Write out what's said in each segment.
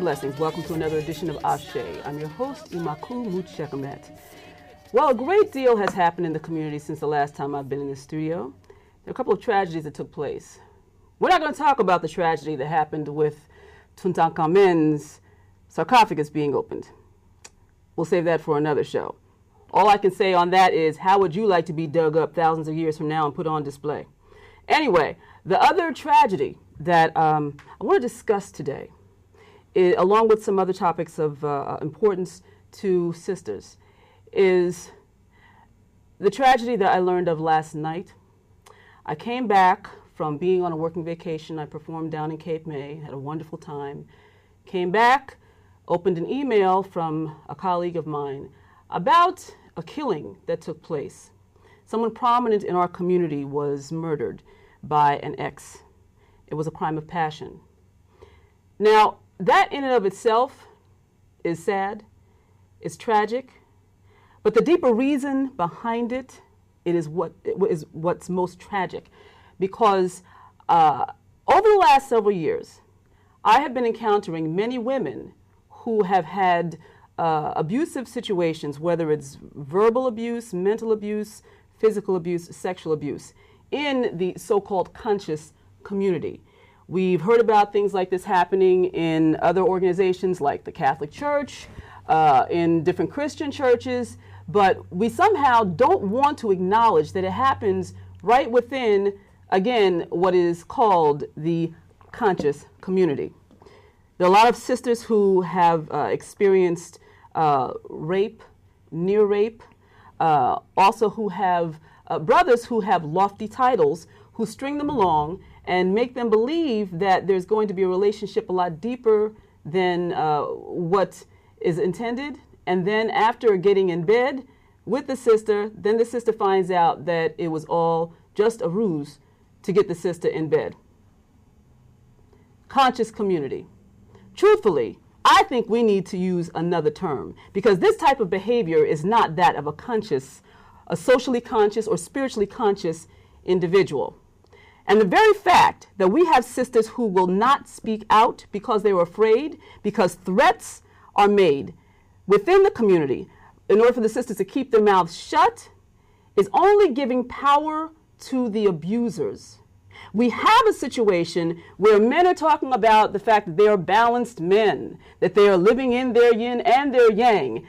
Blessings. Welcome to another edition of Ashe. I'm your host, Imakhu Muchekamet. Well, a great deal has happened in the community since the last time I've been in the studio. There are a couple of tragedies that took place. We're not going to talk about the tragedy that happened with Tutankhamun's sarcophagus being opened. We'll save that for another show. All I can say on that is, how would you like to be dug up thousands of years from now and put on display? Anyway, the other tragedy that I want to discuss today, along with some other topics of importance to sisters, is the tragedy that I learned of last night. I came back from being on a working vacation. I performed down in Cape May, had a wonderful time. Came back, opened an email from a colleague of mine about a killing that took place. Someone prominent in our community was murdered by an ex. It was a crime of passion. Now, that in and of itself is sad, it's tragic, but the deeper reason behind it is what's most tragic. Because over the last several years, I have been encountering many women who have had abusive situations, whether it's verbal abuse, mental abuse, physical abuse, sexual abuse, in the so-called conscious community. We've heard about things like this happening in other organizations like the Catholic Church, in different Christian churches, but we somehow don't want to acknowledge that it happens right within, again, what is called the conscious community. There are a lot of sisters who have experienced rape, near rape, also who have brothers who have lofty titles who string them along and make them believe that there's going to be a relationship a lot deeper than what is intended. And then after getting in bed with the sister, then the sister finds out that it was all just a ruse to get the sister in bed. Conscious community. Truthfully, I think we need to use another term, because this type of behavior is not that of a socially conscious or spiritually conscious individual. And the very fact that we have sisters who will not speak out because they were afraid, because threats are made within the community in order for the sisters to keep their mouths shut, is only giving power to the abusers. We have a situation where men are talking about the fact that they are balanced men, that they are living in their yin and their yang,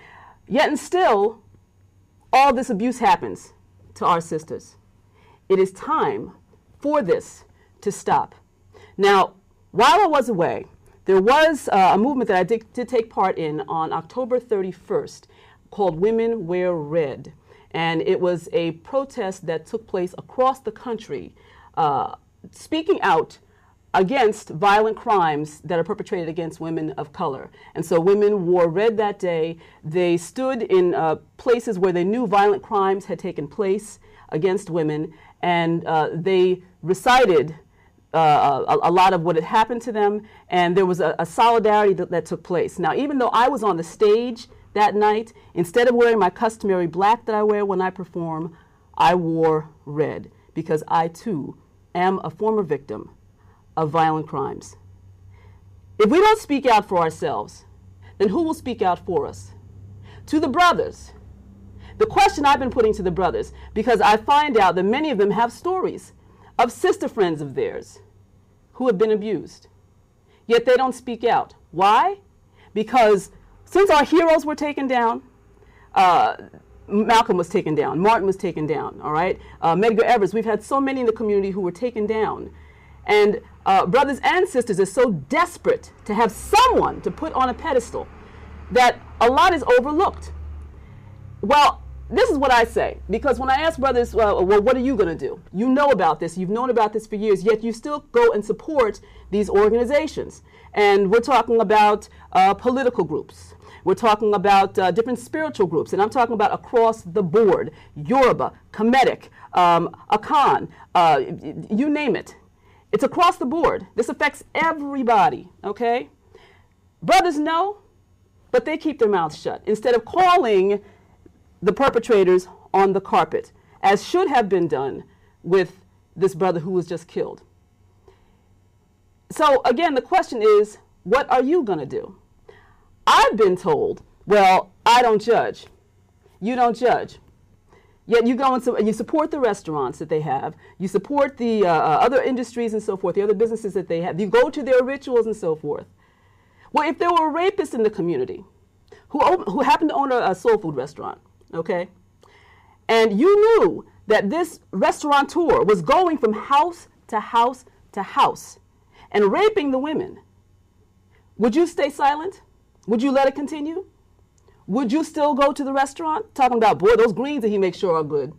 yet and still all this abuse happens to our sisters. It is time for this to stop. Now, while I was away, there was a movement that I did take part in on October 31st called Women Wear Red. And it was a protest that took place across the country, speaking out against violent crimes that are perpetrated against women of color. And so women wore red that day. They stood in places where they knew violent crimes had taken place against women, and they recited a lot of what had happened to them, and there was a solidarity that took place. Now, even though I was on the stage that night, instead of wearing my customary black that I wear when I perform, I wore red, because I too am a former victim of violent crimes. If we don't speak out for ourselves, then who will speak out for us? To the brothers. The question I've been putting to the brothers, because I find out that many of them have stories of sister friends of theirs who have been abused, yet they don't speak out. Why? Because since our heroes were taken down, Malcolm was taken down, Martin was taken down, all right? Medgar Evers, we've had so many in the community who were taken down. And brothers and sisters are so desperate to have someone to put on a pedestal that a lot is overlooked. Well, this is what I say, because when I ask brothers, well, what are you going to do? You know about this. You've known about this for years, yet you still go and support these organizations. And we're talking about political groups. We're talking about different spiritual groups. And I'm talking about across the board, Yoruba, Kemetic, Akan, you name it. It's across the board. This affects everybody, okay? Brothers know, but they keep their mouths shut. Instead of calling the perpetrators on the carpet, as should have been done with this brother who was just killed. So again, the question is, what are you going to do? I've been told, well, I don't judge. You don't judge. Yet you go and you support the restaurants that they have. You support the other industries and so forth, the other businesses that they have. You go to their rituals and so forth. Well, if there were a rapist in the community who happened to own a soul food restaurant, okay, and you knew that this restaurateur was going from house to house to house and raping the women, would you stay silent? Would you let it continue? Would you still go to the restaurant talking about, boy, those greens that he makes sure are good?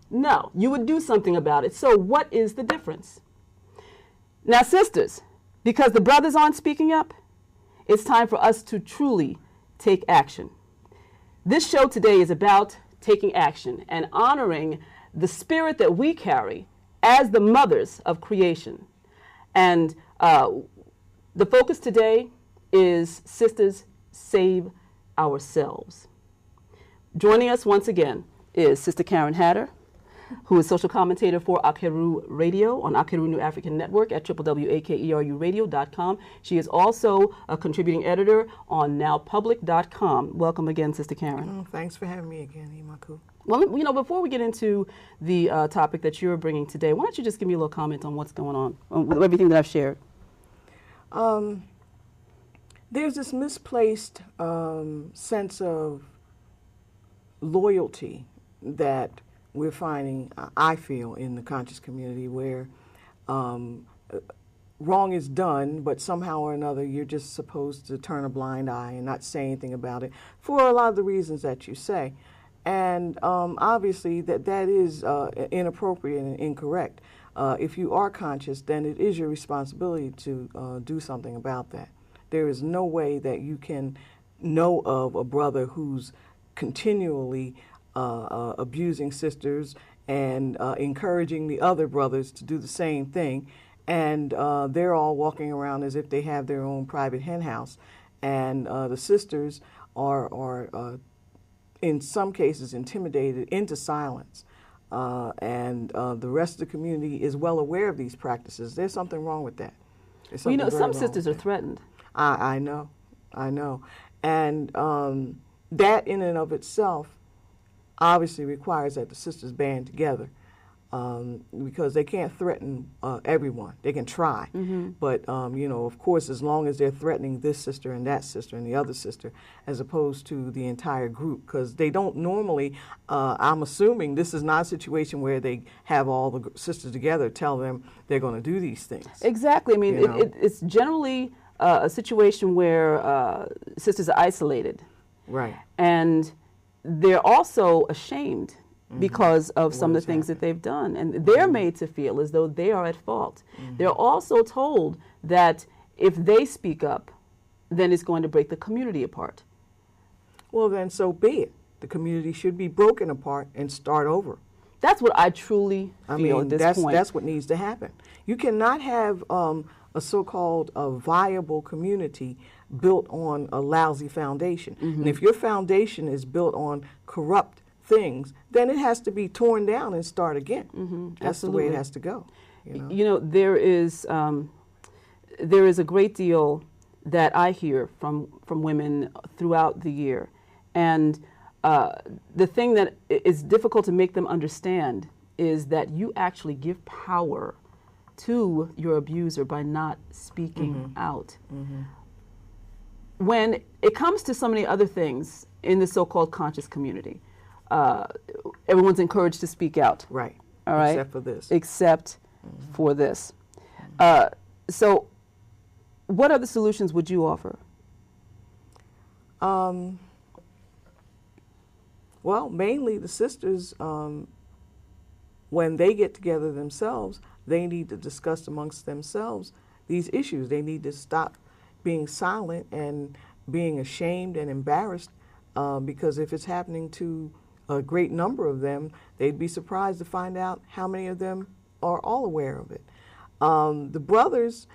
No, you would do something about it. So what is the difference? Now, sisters, because the brothers aren't speaking up, it's time for us to truly take action. This show today is about taking action and honoring the spirit that we carry as the mothers of creation. And the focus today is Sisters Save Ourselves. Joining us once again is Sister Karen Hatter, who is social commentator for Akeru Radio on Akeru New African Network at www.akeruradio.com. She is also a contributing editor on nowpublic.com. Welcome again, Sister Karen. Oh, thanks for having me again, Imakhu. Well, you know, before we get into the topic that you're bringing today, why don't you just give me a little comment on what's going on with everything that I've shared? There's this misplaced sense of loyalty that we're finding, I feel, in the conscious community where wrong is done, but somehow or another you're just supposed to turn a blind eye and not say anything about it for a lot of the reasons that you say. And obviously that is inappropriate and incorrect. If you are conscious, then it is your responsibility to do something about that. There is no way that you can know of a brother who's continually abusing sisters and encouraging the other brothers to do the same thing, and they're all walking around as if they have their own private hen house, and the sisters are in some cases intimidated into silence, and the rest of the community is well aware of these practices. There's something wrong with that. Well, you know, some sisters are threatened. I know, and that in and of itself obviously requires that the sisters band together, because they can't threaten everyone. They can try, but you know, of course, as long as they're threatening this sister and that sister and the other sister, as opposed to the entire group, because they don't normally, I'm assuming this is not a situation where they have all the sisters together tell them they're going to do these things. Exactly. I mean, it's generally a situation where sisters are isolated. Right. And they're also ashamed because of some of the things that they've done. And they're made to feel as though they are at fault. They're also told that if they speak up, then it's going to break the community apart. Well, then so be it. The community should be broken apart and start over. That's what I truly feel at this point. That's what needs to happen. You cannot have a so-called viable community built on a lousy foundation. And if your foundation is built on corrupt things, then it has to be torn down and start again. That's the way it has to go. You know, there is a great deal that I hear from women throughout the year, and the thing that is difficult to make them understand is that you actually give power to your abuser by not speaking out. When it comes to so many other things in the so-called conscious community, everyone's encouraged to speak out. Right. All right. Except for this. Except for this. So what other solutions would you offer? Well, mainly the sisters, when they get together themselves, they need to discuss amongst themselves these issues. They need to stop being silent and being ashamed and embarrassed, because if it's happening to a great number of them, they'd be surprised to find out how many of them are all aware of it. The brothers,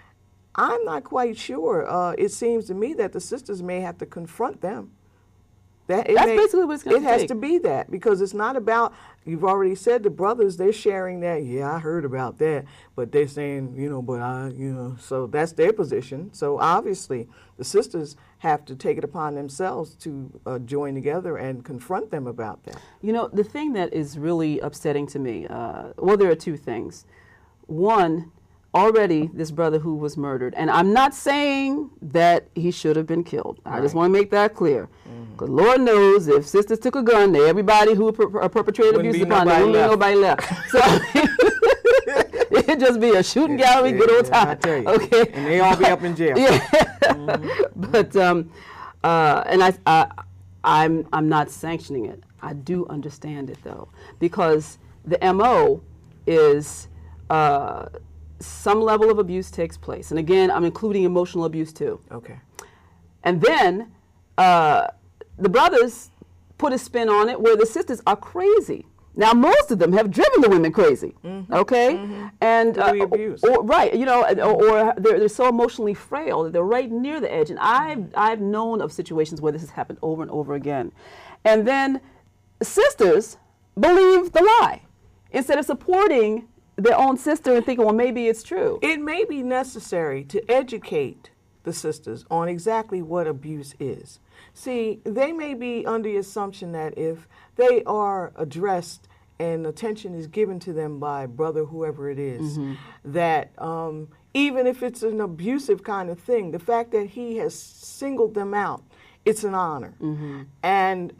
I'm not quite sure. It seems to me that the sisters may have to confront them. That's basically what it's going to take. It has to be that, because it's not about, you've already said the brothers, they're sharing that, yeah, I heard about that, but they're saying, so that's their position. So obviously the sisters have to take it upon themselves to join together and confront them about that. The thing that is really upsetting to me, well, there are two things. One, already this brother who was murdered, and I'm not saying that he should have been killed. I just want to make that clear. Because Lord knows if sisters took a gun, everybody who perpetrated abuse upon them, wouldn't be nobody left. So it'd just be a shooting gallery, good old time. I tell you. Okay, and they all be up in jail. But I'm not sanctioning it. I do understand it though, because the MO is some level of abuse takes place, and again, I'm including emotional abuse too. Okay. And then the brothers put a spin on it where the sisters are crazy. Now, most of them have driven the women crazy, okay? And abuse. Right, or they're so emotionally frail that they're right near the edge. And I've known of situations where this has happened over and over again. And then sisters believe the lie instead of supporting their own sister and thinking, well, maybe it's true. It may be necessary to educate the sisters on exactly what abuse is. See, they may be under the assumption that if they are addressed and attention is given to them by brother, whoever it is, that even if it's an abusive kind of thing, the fact that he has singled them out, it's an honor. And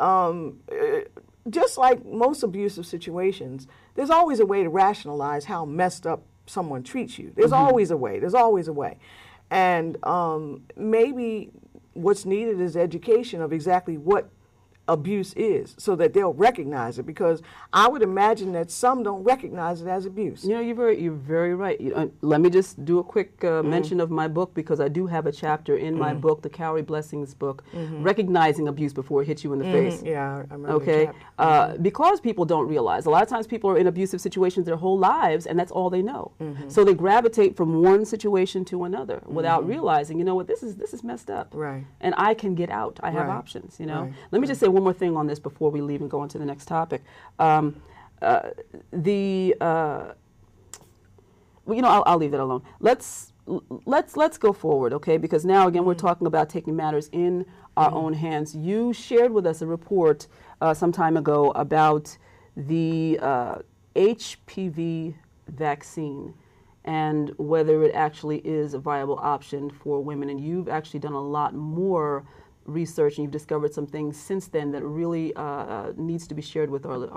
just like most abusive situations, there's always a way to rationalize how messed up someone treats you. There's always a way. There's always a way. And maybe what's needed is education of exactly what abuse is, so that they'll recognize it, because I would imagine that some don't recognize it as abuse. You're very right. Let me just do a quick mention of my book, because I do have a chapter in my book, the Cowrie Blessings book, recognizing abuse before it hits you in the face. Yeah, I remember. Okay, because people don't realize a lot of times people are in abusive situations their whole lives, and that's all they know. So they gravitate from one situation to another without realizing, this is messed up. Right. And I can get out. I have options. Let me just say one more thing on this before we leave and go on to the next topic. I'll leave that alone. Let's go forward, okay? Because now again we're talking about taking matters in our own hands. You shared with us a report some time ago about the HPV vaccine and whether it actually is a viable option for women. And you've actually done a lot more research, and you've discovered some things since then that really needs to be shared with our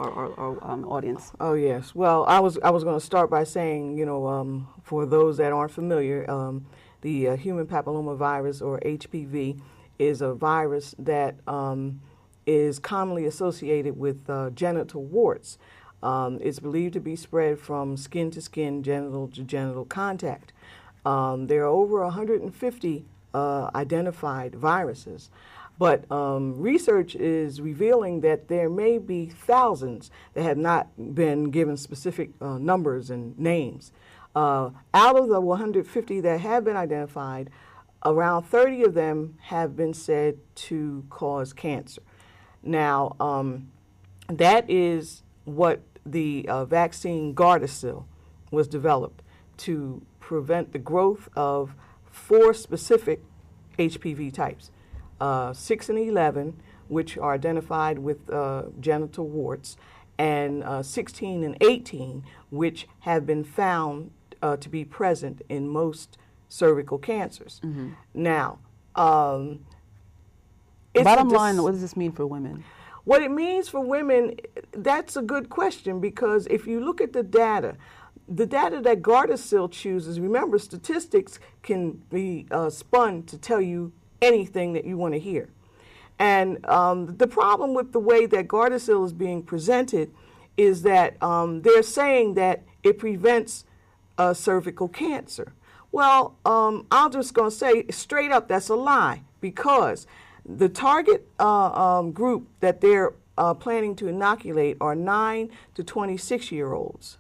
audience. Oh yes. Well, I was going to start by saying, for those that aren't familiar, the human papillomavirus, or HPV, is a virus that is commonly associated with genital warts. It's believed to be spread from skin to skin, genital to genital contact. There are over 150 identified viruses, but research is revealing that there may be thousands that have not been given specific numbers and names. Out of the 150 that have been identified, around 30 of them have been said to cause cancer. Now, that is what the vaccine Gardasil was developed to prevent the growth of 4 specific HPV types, 6 and 11, which are identified with genital warts, and 16 and 18, which have been found to be present in most cervical cancers. Now, bottom line, what does this mean for women? What it means for women, that's a good question, because if you look at the data, the data that Gardasil chooses, remember, statistics can be spun to tell you anything that you want to hear. And the problem with the way that Gardasil is being presented is that they're saying that it prevents cervical cancer. Well, I'm just going to say straight up, that's a lie, because the target group that they're planning to inoculate are 9 to 26-year-olds.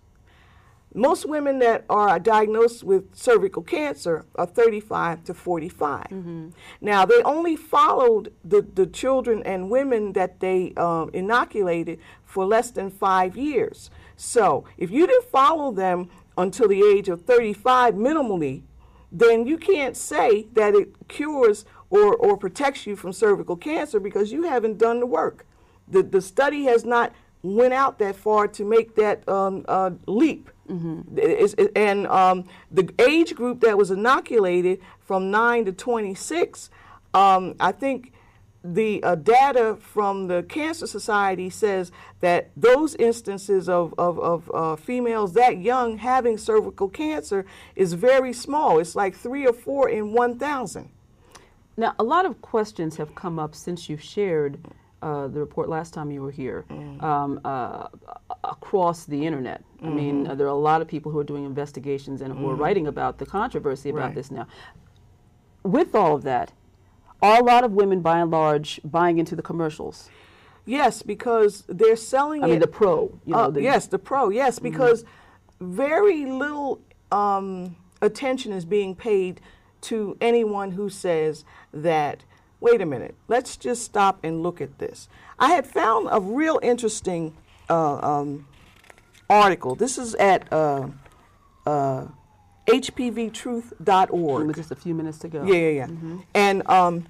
Most women that are diagnosed with cervical cancer are 35 to 45. Mm-hmm. Now, they only followed the children and women that they inoculated for less than 5 years. So if you didn't follow them until the age of 35 minimally, then you can't say that it cures or protects you from cervical cancer because you haven't done the work. The study has not went out that far to make that leap. Mm-hmm. The age group that was inoculated from 9 to 26, I think the data from the Cancer Society says that those instances of females that young having cervical cancer is very small. It's like 3 or 4 in 1,000. Now, a lot of questions have come up since you shared the report last time you were here, across the internet. Mm-hmm. I mean, there are a lot of people who are doing investigations and who are writing about the controversy about this now. With all of that, are a lot of women, by and large, buying into the commercials? Yes, because they're selling it. I mean, the pro. Yes, the pro. Yes, because very little attention is being paid to anyone who says that, wait a minute, let's just stop and look at this. I had found a real interesting article. This is at hpvtruth.org. Just a few minutes to go. Yeah. Mm-hmm. And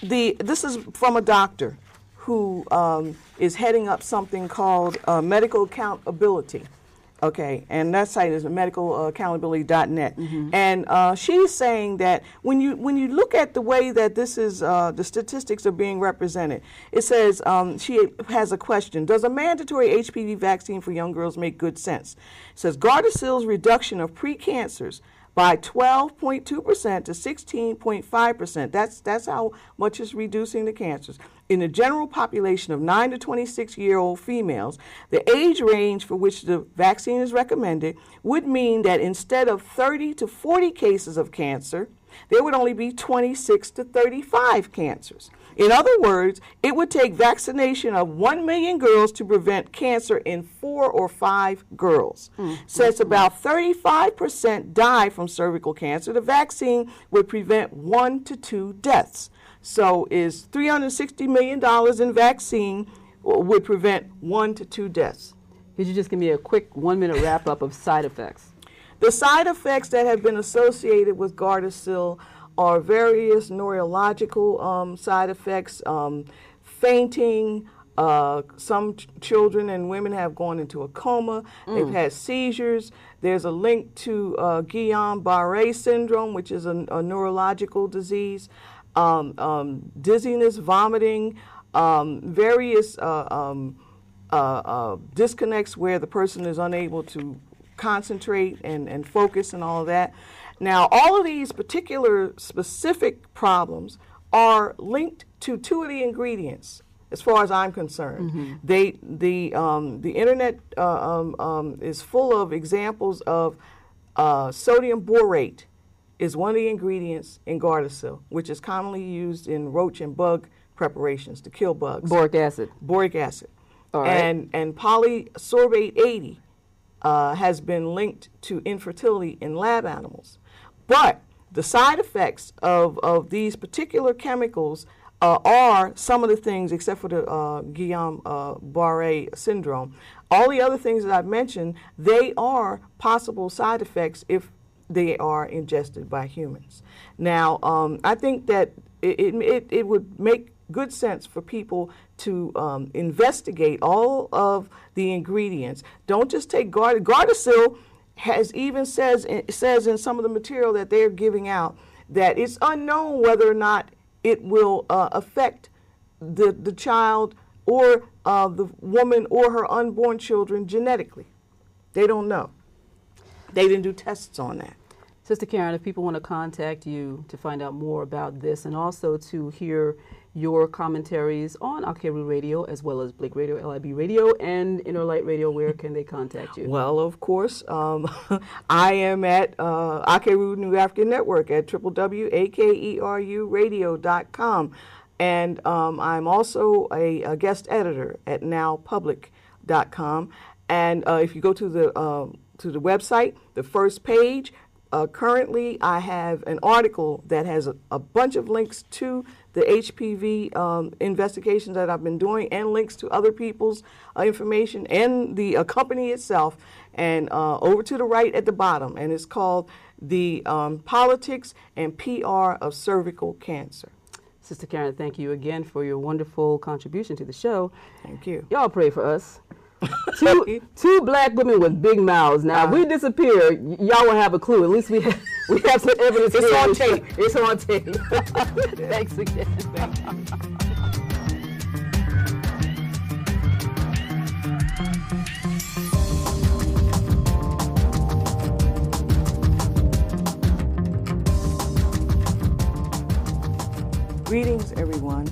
this is from a doctor who is heading up something called medical accountability. Okay, and that site is medicalaccountability.net. Mm-hmm. And she's saying that when you look at the way that this is, the statistics are being represented, it says, she has a question, does a mandatory HPV vaccine for young girls make good sense? It says, Gardasil's reduction of precancers by 12.2% to 16.5%. That's how much it's reducing the cancers. In the general population of 9 to 26-year-old females, the age range for which the vaccine is recommended would mean that instead of 30 to 40 cases of cancer, there would only be 26 to 35 cancers. In other words, it would take vaccination of 1 million girls to prevent cancer in 4 or 5 girls. Since about 35% die from cervical cancer, the vaccine would prevent 1 to 2 deaths. So is $360 million in vaccine would prevent 1 to 2 deaths. Could you just give me a quick 1-minute wrap-up of side effects? The side effects that have been associated with Gardasil are various neurological side effects, fainting. Some children and women have gone into a coma. They've had seizures. There's a link to Guillain-Barré syndrome, which is a neurological disease. Dizziness, vomiting, various disconnects where the person is unable to concentrate and focus and all of that. Now, all of these particular specific problems are linked to 2 of the ingredients, as far as I'm concerned. Mm-hmm. The internet is full of examples of sodium borate is one of the ingredients in Gardasil, which is commonly used in roach and bug preparations to kill bugs. Boric acid. Boric acid. All right. And polysorbate 80 has been linked to infertility in lab animals. But the side effects of these particular chemicals are some of the things, except for the Guillain-Barré syndrome. All the other things that I've mentioned, they are possible side effects if they are ingested by humans. Now, I think that it would make good sense for people to investigate all of the ingredients. Don't just take Gardasil. Has even says in some of the material that they're giving out that it's unknown whether or not it will affect the child or the woman or her unborn children genetically. They don't know. They didn't do tests on that. Sister Karen, if people want to contact you to find out more about this and also to hear your commentaries on Akeru Radio as well as Blake Radio, LIB Radio, and Inner Light Radio, where can they contact you? Well, of course, I am at Akeru New African Network at www.akeruradio.com. And I'm also a guest editor at nowpublic.com. And if you go to the website, the first page, currently I have an article that has a bunch of links to the HPV investigations that I've been doing and links to other people's information and the company itself. And over to the right at the bottom, and it's called The Politics and PR of Cervical Cancer. Sister Karen, thank you again for your wonderful contribution to the show. Thank you. Y'all pray for us. Two black women with big mouths. Now, if we disappear, y'all will have a clue. At least we have some evidence. It's on tape. It's on tape. Thanks again. Greetings, everyone.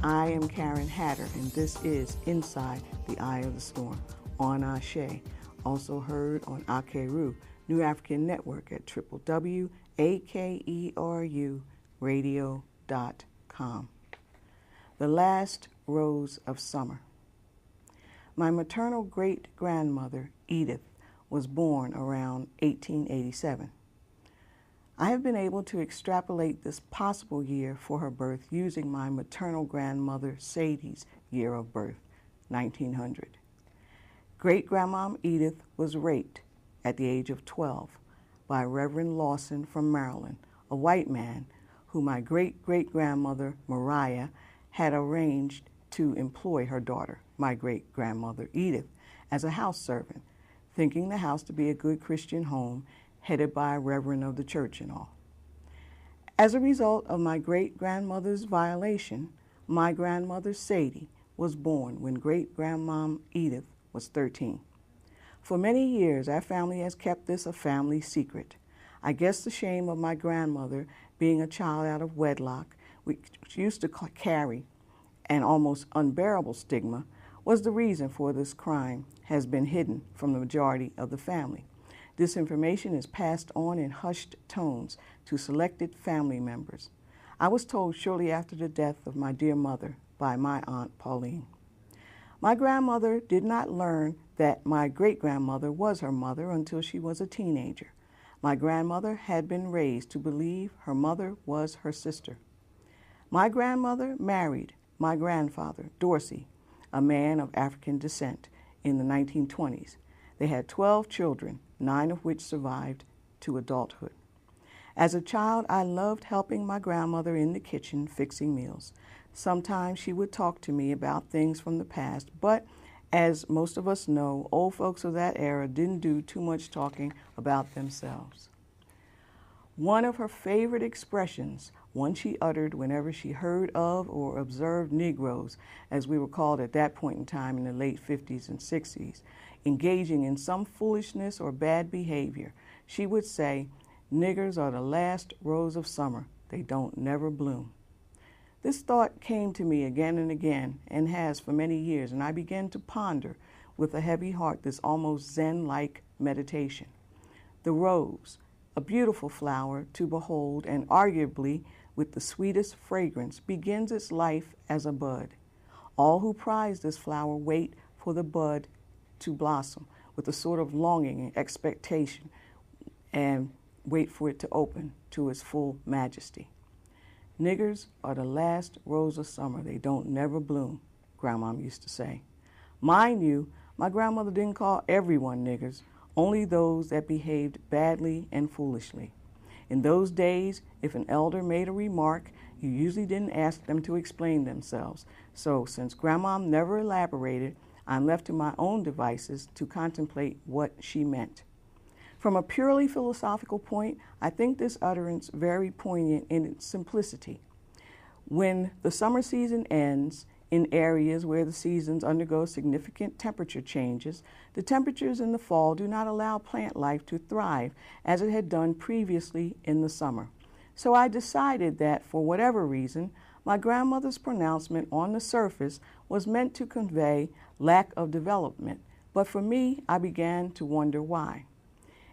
I am Karen Hatter, and this is Inside the Eye of the Storm on Ashe, also heard on Akeru New African Network at www.akeruradio.com. The Last Rose of Summer. My maternal great-grandmother, Edith, was born around 1887. I have been able to extrapolate this possible year for her birth using my maternal grandmother Sadie's year of birth, 1900. Great-grandmom Edith was raped at the age of 12 by Reverend Lawson from Maryland, a white man who my great-great-grandmother Mariah had arranged to employ her daughter, my great-grandmother Edith, as a house servant, thinking the house to be a good Christian home headed by a reverend of the church and all. As a result of my great-grandmother's violation, my grandmother Sadie was born when great-grandmom Edith was 13. For many years, our family has kept this a family secret. I guess the shame of my grandmother being a child out of wedlock, which used to carry an almost unbearable stigma, was the reason for this crime has been hidden from the majority of the family. This information is passed on in hushed tones to selected family members. I was told shortly after the death of my dear mother by my Aunt Pauline. My grandmother did not learn that my great-grandmother was her mother until she was a teenager. My grandmother had been raised to believe her mother was her sister. My grandmother married my grandfather, Dorsey, a man of African descent, in the 1920s. They had 12 children, 9 of which survived to adulthood. As a child, I loved helping my grandmother in the kitchen fixing meals. Sometimes she would talk to me about things from the past, but as most of us know, old folks of that era didn't do too much talking about themselves. One of her favorite expressions, one she uttered whenever she heard of or observed Negroes, as we were called at that point in time in the late 50s and 60s, engaging in some foolishness or bad behavior, she would say, "Niggers are the last rose of summer. They don't never bloom." This thought came to me again and again, and has for many years, and I began to ponder with a heavy heart this almost Zen-like meditation. The rose, a beautiful flower to behold, and arguably with the sweetest fragrance, begins its life as a bud. All who prize this flower wait for the bud to blossom with a sort of longing and expectation, and wait for it to open to its full majesty. Niggers are the last rose of summer. They don't never bloom, Grandmom used to say. Mind you, my grandmother didn't call everyone niggers, only those that behaved badly and foolishly. In those days, if an elder made a remark, you usually didn't ask them to explain themselves. So since Grandmom never elaborated, I'm left to my own devices to contemplate what she meant. From a purely philosophical point, I think this utterance very poignant in its simplicity. When the summer season ends, In areas where the seasons undergo significant temperature changes, the temperatures in the fall do not allow plant life to thrive as it had done previously in the summer. So I decided that, for whatever reason, my grandmother's pronouncement on the surface was meant to convey lack of development, but for me, I began to wonder why.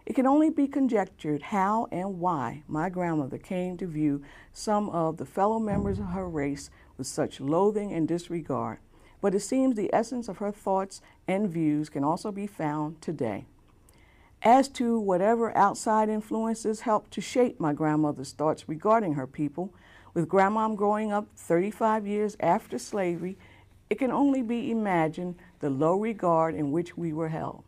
It can only be conjectured how and why my grandmother came to view some of the fellow members of her race with such loathing and disregard, but it seems the essence of her thoughts and views can also be found today. As to whatever outside influences helped to shape my grandmother's thoughts regarding her people, with Grandmom growing up 35 years after slavery, it can only be imagined the low regard in which we were held.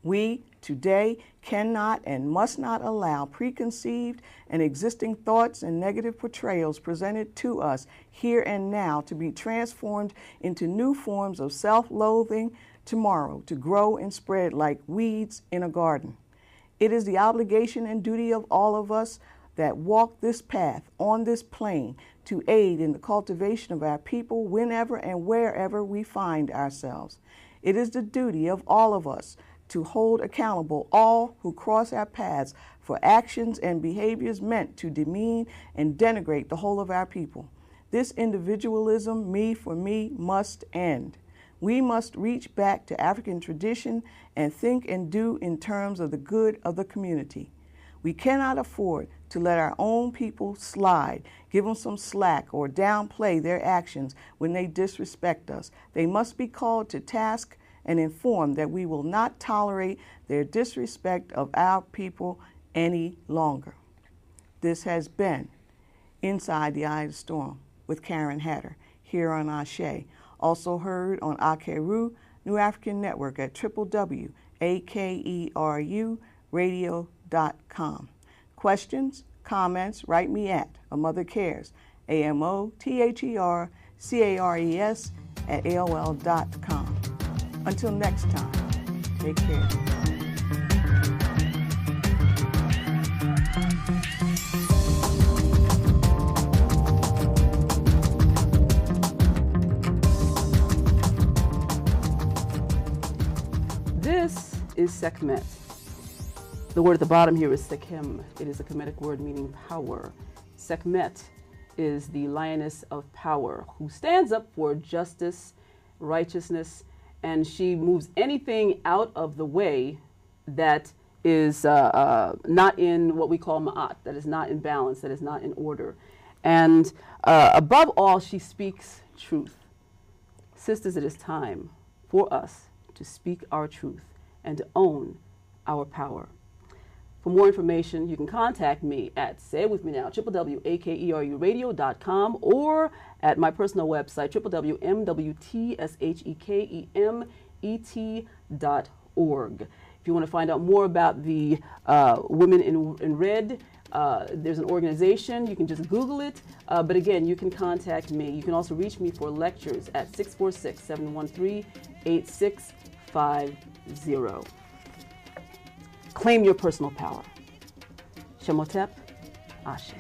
We, today, cannot and must not allow preconceived and existing thoughts and negative portrayals presented to us here and now to be transformed into new forms of self-loathing tomorrow to grow and spread like weeds in a garden. It is the obligation and duty of all of us that walk this path on this plane to aid in the cultivation of our people whenever and wherever we find ourselves. It is the duty of all of us to hold accountable all who cross our paths for actions and behaviors meant to demean and denigrate the whole of our people. This individualism, me for me, must end. We must reach back to African tradition and think and do in terms of the good of the community. We cannot afford to let our own people slide, give them some slack, or downplay their actions when they disrespect us. They must be called to task and informed that we will not tolerate their disrespect of our people any longer. This has been Inside the Eye of the Storm with Karen Hatter here on Ashe, also heard on Akeru New African Network at www.akeruradio.com. Questions, comments, write me at A Mother Cares, AMOTHERCARES at AOL.com. Until next time, take care. This is Sekhmet. The word at the bottom here is Sekhem. It is a Kemetic word meaning power. Sekhmet is the lioness of power who stands up for justice, righteousness, and she moves anything out of the way that is not in what we call ma'at, that is not in balance, that is not in order. And above all, she speaks truth. Sisters, it is time for us to speak our truth and to own our power. For more information, you can contact me at, say it with me now, www.akeruradio.com, or at my personal website, www.mwtshekmet.org. If you want to find out more about the Women in Red, there's an organization. You can just Google it. But again, you can contact me. You can also reach me for lectures at 646-713-8650. Claim your personal power. Shemotep, Ashe.